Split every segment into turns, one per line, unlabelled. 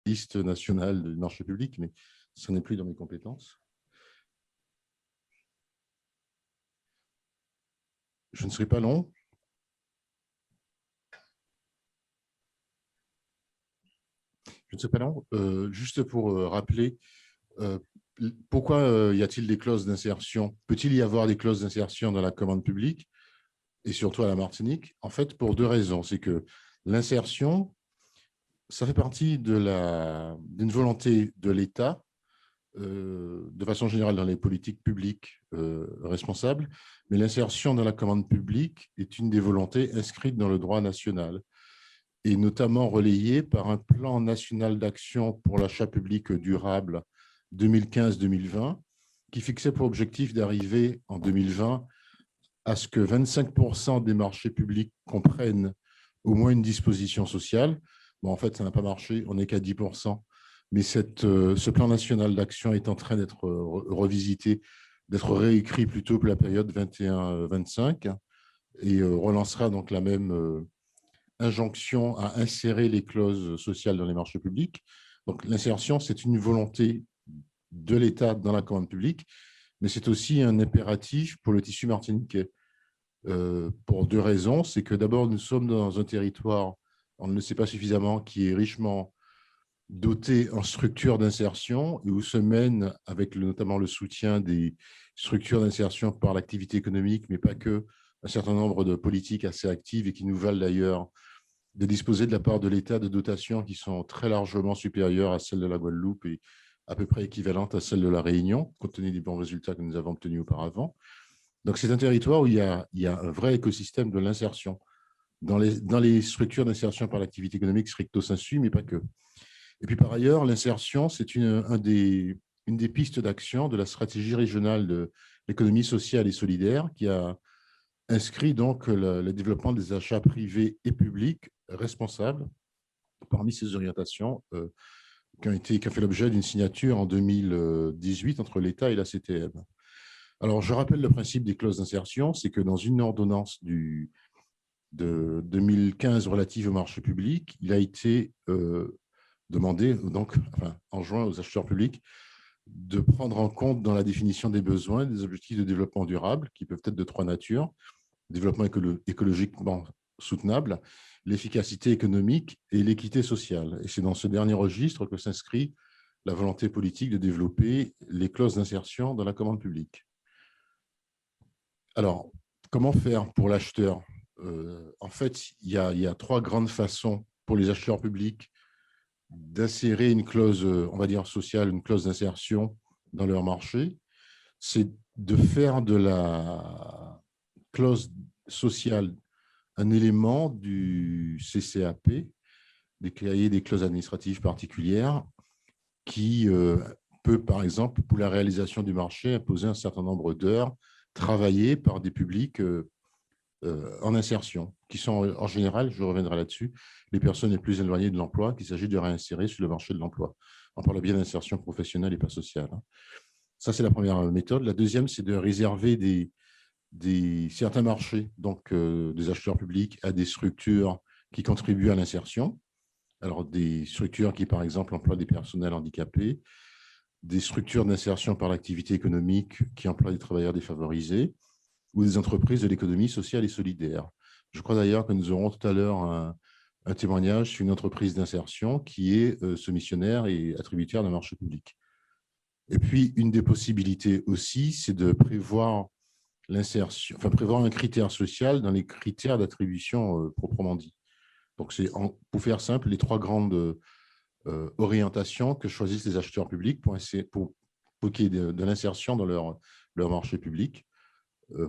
liste nationale du marché public, mais ce n'est plus dans mes compétences. Je ne serai pas long. Je ne serai pas long. Juste pour rappeler, pourquoi y a-t-il des clauses d'insertion? Peut-il y avoir des clauses d'insertion dans la commande publique et surtout à la Martinique? En fait, pour deux raisons. C'est que l'insertion, ça fait partie d'une volonté de l'État, de façon générale dans les politiques publiques responsables, mais l'insertion dans la commande publique est une des volontés inscrites dans le droit national et notamment relayée par un plan national d'action pour l'achat public durable 2015-2020, qui fixait pour objectif d'arriver en 2020 à ce que 25% des marchés publics comprennent au moins une disposition sociale. Bon, en fait, ça n'a pas marché, on n'est qu'à 10%. Mais ce plan national d'action est en train d'être revisité, d'être réécrit plutôt pour la période 21-25 et relancera donc la même injonction à insérer les clauses sociales dans les marchés publics. Donc, l'insertion, c'est une volonté de l'État dans la commande publique, mais c'est aussi un impératif pour le tissu martiniquais. Pour deux raisons. C'est que d'abord, nous sommes dans un territoire, on ne le sait pas suffisamment, qui est richement doté en structures d'insertion et où se mène, avec notamment le soutien des structures d'insertion par l'activité économique, mais pas que, un certain nombre de politiques assez actives et qui nous valent d'ailleurs de disposer de la part de l'État de dotations qui sont très largement supérieures à celles de la Guadeloupe et à peu près équivalentes à celles de la Réunion, compte tenu des bons résultats que nous avons obtenus auparavant. Donc, c'est un territoire où il y a un vrai écosystème de l'insertion dans les structures d'insertion par l'activité économique stricto sensu, mais pas que. Et puis, par ailleurs, l'insertion, c'est une des pistes d'action de la stratégie régionale de l'économie sociale et solidaire qui a inscrit donc le développement des achats privés et publics responsables parmi ces orientations qui ont fait l'objet d'une signature en 2018 entre l'État et la CTM. Alors, je rappelle le principe des clauses d'insertion, c'est que dans une ordonnance de 2015 relative au marché public, il a été demandé, donc, enjoint aux acheteurs publics de prendre en compte dans la définition des besoins des objectifs de développement durable, qui peuvent être de trois natures: développement écologiquement soutenable, l'efficacité économique et l'équité sociale. Et c'est dans ce dernier registre que s'inscrit la volonté politique de développer les clauses d'insertion dans la commande publique. Alors, comment faire pour l'acheteur? En fait, il y a trois grandes façons pour les acheteurs publics d'insérer une clause, on va dire sociale, une clause d'insertion dans leur marché. C'est de faire de la clause sociale un élément du CCAP, des cahiers des clauses administratives particulières, qui peut, par exemple, pour la réalisation du marché, imposer un certain nombre d'heures travaillées par des publics en insertion, qui sont en général, je reviendrai là-dessus, les personnes les plus éloignées de l'emploi qu'il s'agit de réinsérer sur le marché de l'emploi. On parle bien d'insertion professionnelle et pas sociale. Ça, c'est la première méthode. La deuxième, c'est de réserver certains marchés, donc des acheteurs publics, à des structures qui contribuent à l'insertion. Alors, des structures qui, par exemple, emploient des personnels handicapés, des structures d'insertion par l'activité économique qui emploient des travailleurs défavorisés, ou des entreprises de l'économie sociale et solidaire. Je crois d'ailleurs que nous aurons tout à l'heure un témoignage sur une entreprise d'insertion qui est soumissionnaire et attributaire d'un marché public. Et puis, une des possibilités aussi, c'est de prévoir l'insertion, prévoir un critère social dans les critères d'attribution proprement dit. Donc, c'est, pour faire simple, les trois grandes orientations que choisissent les acheteurs publics pour qu'il y ait de l'insertion dans leur marché public,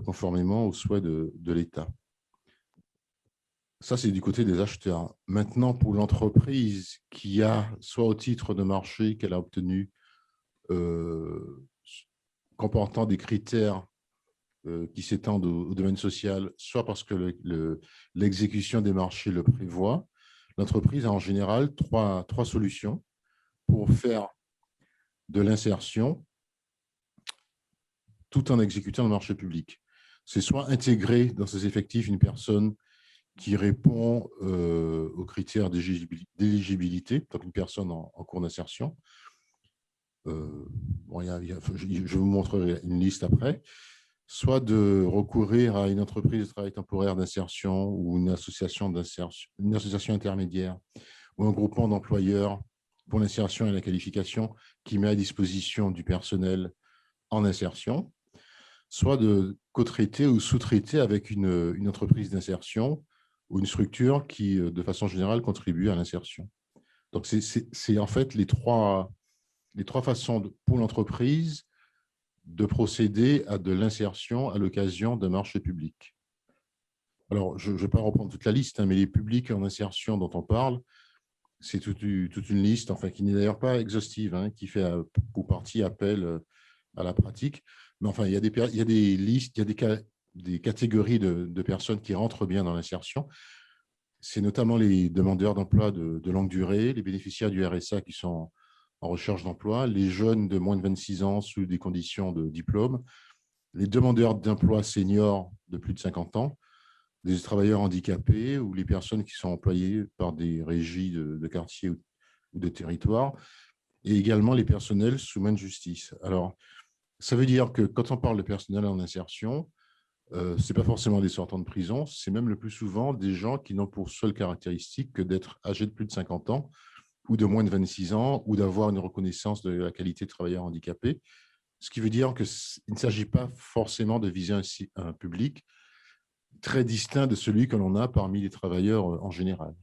conformément aux souhaits de l'État. Ça, c'est du côté des acheteurs. Maintenant, pour l'entreprise qui a, soit au titre de marché qu'elle a obtenu, comportant des critères qui s'étendent au domaine social, soit parce que l'exécution des marchés le prévoit, l'entreprise a en général trois solutions pour faire de l'insertion tout en exécutant le marché public. C'est soit intégrer dans ses effectifs une personne qui répond aux critères d'éligibilité, donc une personne en cours d'insertion. Bon, je vous montrerai une liste après. Soit de recourir à une entreprise de travail temporaire d'insertion ou une association intermédiaire ou un groupement d'employeurs pour l'insertion et la qualification qui met à disposition du personnel en insertion, soit de co-traiter ou sous-traiter avec une entreprise d'insertion ou une structure qui, de façon générale, contribue à l'insertion. Donc, c'est en fait les trois façons pour l'entreprise de procéder à de l'insertion à l'occasion d'un marché public. Alors, je ne vais pas reprendre toute la liste, mais les publics en insertion dont on parle, c'est toute une liste, enfin, qui n'est d'ailleurs pas exhaustive, qui fait pour partie appel à la pratique. Mais enfin, il y a des listes, il y a des catégories de personnes qui rentrent bien dans l'insertion. C'est notamment les demandeurs d'emploi de longue durée, les bénéficiaires du RSA qui sont en recherche d'emploi, les jeunes de moins de 26 ans sous des conditions de diplôme, les demandeurs d'emploi seniors de plus de 50 ans, les travailleurs handicapés ou les personnes qui sont employées par des régies de quartier ou de territoire, et également les personnels sous main de justice. Alors, ça veut dire que quand on parle de personnel en insertion, ce n'est pas forcément des sortants de prison, c'est même le plus souvent des gens qui n'ont pour seule caractéristique que d'être âgés de plus de 50 ans ou de moins de 26 ans, ou d'avoir une reconnaissance de la qualité de travailleur handicapé, ce qui veut dire qu'il ne s'agit pas forcément de viser un public très distinct de celui que l'on a parmi les travailleurs en général.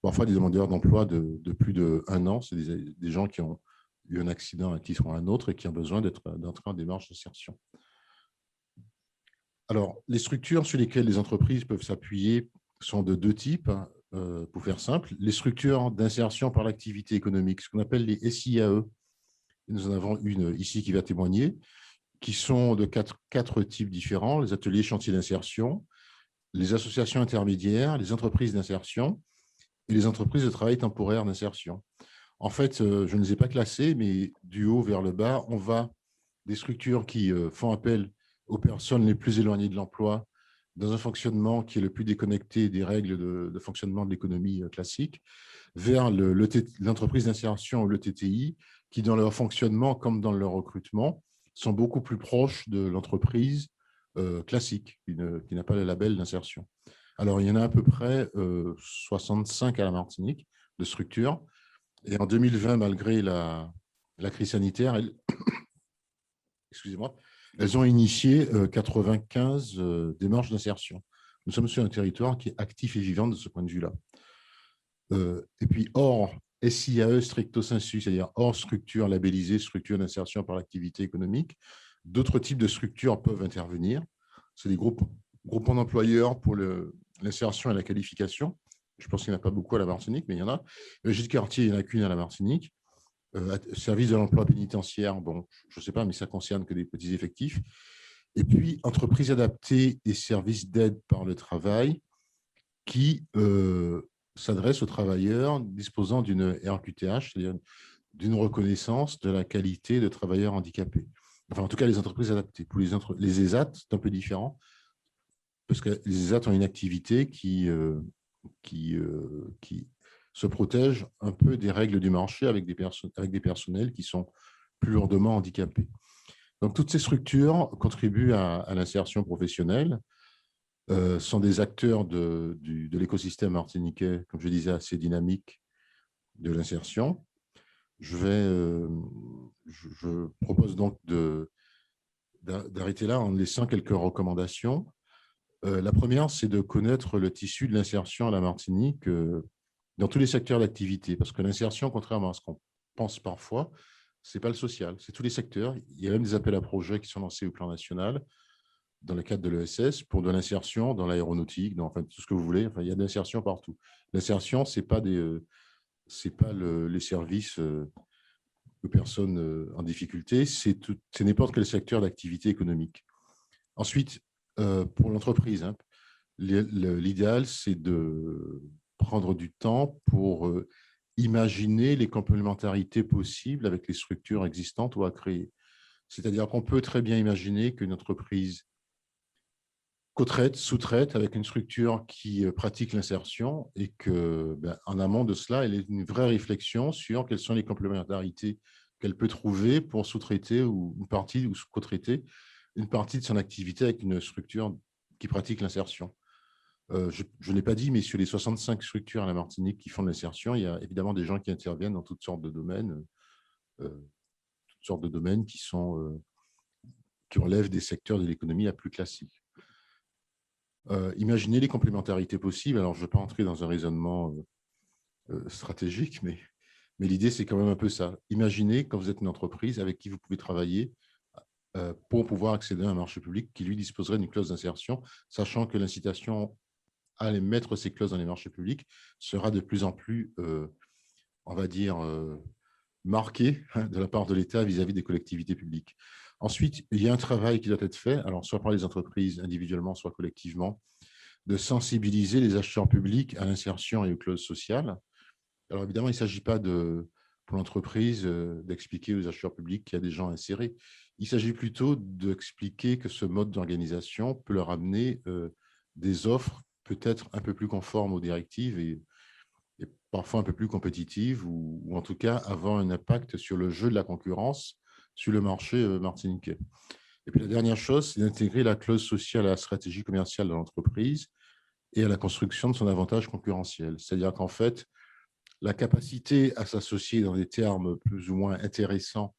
Parfois, des demandeurs d'emploi de plus d'1 an, c'est des gens qui ont eu un accident à un titre ou à un autre et qui ont besoin d'entrer en démarche d'insertion. Alors, les structures sur lesquelles les entreprises peuvent s'appuyer sont de deux types. Pour faire simple, les structures d'insertion par l'activité économique, ce qu'on appelle les SIAE. Nous en avons une ici qui va témoigner, qui sont de quatre types différents: les ateliers chantiers d'insertion, les associations intermédiaires, les entreprises d'insertion et les entreprises de travail temporaire d'insertion. En fait, je ne les ai pas classées, mais du haut vers le bas, on va des structures qui font appel aux personnes les plus éloignées de l'emploi dans un fonctionnement qui est le plus déconnecté des règles de fonctionnement de l'économie classique, vers l'entreprise d'insertion ou le TTI, qui, dans leur fonctionnement comme dans leur recrutement, sont beaucoup plus proches de l'entreprise classique, qui n'a pas le label d'insertion. Alors, il y en a à peu près 65 à la Martinique de structures. Et en 2020, malgré la crise sanitaire, excusez-moi, elles ont initié 95 démarches d'insertion. Nous sommes sur un territoire qui est actif et vivant de ce point de vue-là. Et puis, hors SIAE stricto sensu, c'est-à-dire hors structure labellisée, structure d'insertion par l'activité économique, d'autres types de structures peuvent intervenir. C'est des groupements d'employeurs pour l'insertion et la qualification. Je pense qu'il n'y en a pas beaucoup à la Martinique, mais il y en a. Régie de quartier, il n'y en a qu'une à la Martinique. Service de l'emploi pénitentiaire, bon, je ne sais pas, mais ça ne concerne que des petits effectifs. Et puis, entreprises adaptées et services d'aide par le travail qui s'adressent aux travailleurs disposant d'une RQTH, c'est-à-dire d'une reconnaissance de la qualité de travailleurs handicapés. Enfin, en tout cas, les entreprises adaptées. Pour les ESAT, c'est un peu différent, parce que les ESAT ont une activité qui se protège un peu des règles du marché avec des personnels qui sont plus lourdement handicapés. Donc, toutes ces structures contribuent à l'insertion professionnelle, sont des acteurs de l'écosystème martiniquais, comme je disais, assez dynamique de l'insertion. Je propose donc d'arrêter là en laissant quelques recommandations. La première, c'est de connaître le tissu de l'insertion à la Martinique dans tous les secteurs d'activité, parce que l'insertion, contrairement à ce qu'on pense parfois, ce n'est pas le social, c'est tous les secteurs. Il y a même des appels à projets qui sont lancés au plan national dans le cadre de l'ESS pour de l'insertion dans l'aéronautique, dans enfin, tout ce que vous voulez. Enfin, il y a de l'insertion partout. L'insertion, ce n'est pas, les services aux personnes en difficulté, c'est n'importe quel secteur d'activité économique. Ensuite, pour l'entreprise, l'idéal, c'est de prendre du temps pour imaginer les complémentarités possibles avec les structures existantes ou à créer. C'est-à-dire qu'on peut très bien imaginer qu'une entreprise co-traite, sous-traite avec une structure qui pratique l'insertion et que, en amont de cela, elle ait une vraie réflexion sur quelles sont les complémentarités qu'elle peut trouver pour sous-traiter ou une partie ou co-traiter une partie de son activité avec une structure qui pratique l'insertion. Je ne l'ai pas dit, mais sur les 65 structures à la Martinique qui font de l'insertion, il y a évidemment des gens qui interviennent dans toutes sortes de domaines, qui relèvent des secteurs de l'économie la plus classique. Imaginez les complémentarités possibles. Alors, je ne vais pas entrer dans un raisonnement stratégique, mais l'idée, c'est quand même un peu ça. Imaginez quand vous êtes une entreprise avec qui vous pouvez travailler pour pouvoir accéder à un marché public qui, lui, disposerait d'une clause d'insertion, sachant que l'incitation à aller mettre ces clauses dans les marchés publics sera de plus en plus, on va dire, marquée de la part de l'État vis-à-vis des collectivités publiques. Ensuite, il y a un travail qui doit être fait, alors soit par les entreprises individuellement, soit collectivement, de sensibiliser les acheteurs publics à l'insertion et aux clauses sociales. Alors évidemment, il ne s'agit pas pour l'entreprise d'expliquer aux acheteurs publics qu'il y a des gens insérés. Il s'agit plutôt d'expliquer que ce mode d'organisation peut leur amener des offres peut-être un peu plus conformes aux directives et parfois un peu plus compétitives ou en tout cas avoir un impact sur le jeu de la concurrence sur le marché martiniquais. Et puis la dernière chose, c'est d'intégrer la clause sociale à la stratégie commerciale de l'entreprise et à la construction de son avantage concurrentiel. C'est-à-dire qu'en fait, la capacité à s'associer dans des termes plus ou moins intéressants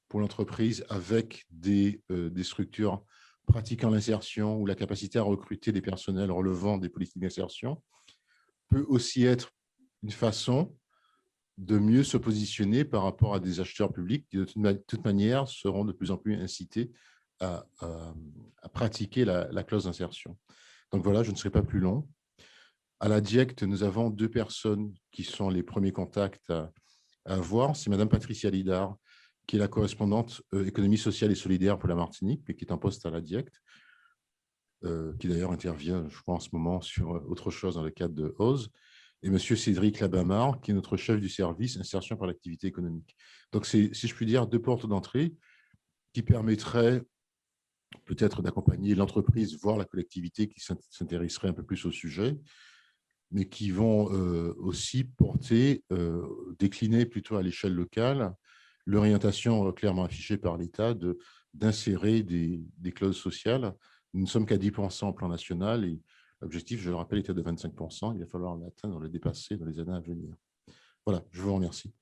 pour l'entreprise avec des structures pratiquant l'insertion ou la capacité à recruter des personnels relevant des politiques d'insertion peut aussi être une façon de mieux se positionner par rapport à des acheteurs publics qui, de toute manière, seront de plus en plus incités à pratiquer la clause d'insertion. Donc voilà, je ne serai pas plus long. À la DIECT, nous avons 2 personnes qui sont les premiers contacts à avoir. C'est Mme Patricia Lidard, qui est la correspondante économie sociale et solidaire pour la Martinique, mais qui est en poste à la DIECT, qui d'ailleurs intervient, je crois, en ce moment sur autre chose dans le cadre de OZ, et M. Cédric Labamard, qui est notre chef du service insertion par l'activité économique. Donc, c'est, si je puis dire, 2 portes d'entrée qui permettraient peut-être d'accompagner l'entreprise, voire la collectivité qui s'intéresserait un peu plus au sujet, mais qui vont aussi décliner plutôt à l'échelle locale l'orientation clairement affichée par l'État d'insérer des clauses sociales. Nous ne sommes qu'à 10% au plan national et l'objectif, je le rappelle, était de 25%. Il va falloir l'atteindre, le dépasser dans les années à venir. Voilà, je vous remercie.